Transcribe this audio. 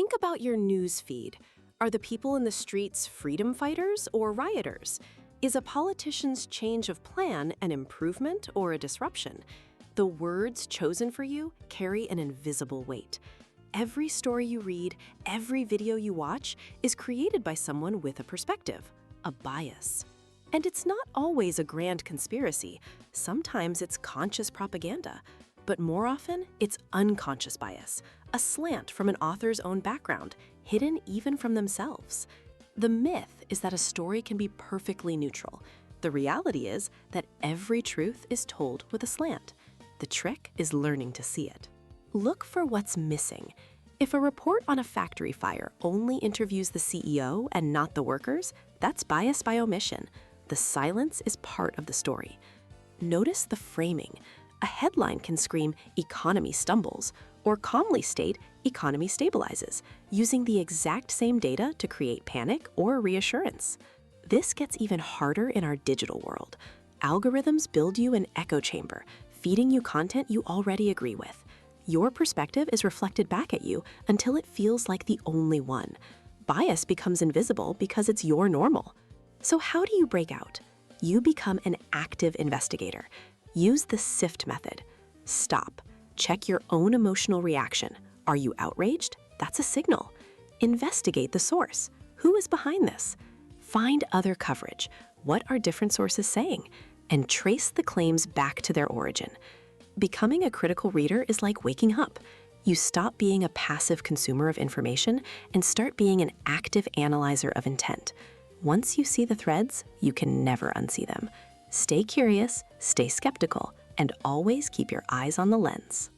Think about your news feed. Are the people in the streets freedom fighters or rioters? Is a politician's change of plan an improvement or a disruption? The words chosen for you carry an invisible weight. Every story you read, every video you watch is created by someone with a perspective, a bias. And it's not always a grand conspiracy. Sometimes it's conscious propaganda. But more often, it's unconscious bias, a slant from an author's own background, hidden even from themselves. The myth is that a story can be perfectly neutral. The reality is that every truth is told with a slant. The trick is learning to see it. Look for what's missing. If a report on a factory fire only interviews the CEO and not the workers, that's bias by omission. The silence is part of the story. Notice the framing. A headline can scream, "Economy stumbles," or calmly state, "Economy stabilizes," using the exact same data to create panic or reassurance. This gets even harder in our digital world. Algorithms build you an echo chamber, feeding you content you already agree with. Your perspective is reflected back at you until it feels like the only one. Bias becomes invisible because it's your normal. So how do you break out? You become an active investigator. Use the SIFT method. Stop. Check your own emotional reaction. Are you outraged? That's a signal. Investigate the source. Who is behind this? Find other coverage. What are different sources saying? And trace the claims back to their origin. Becoming a critical reader is like waking up. You stop being a passive consumer of information and start being an active analyzer of intent. Once you see the threads, you can never unsee them. Stay curious, stay skeptical, and always keep your eyes on the lens.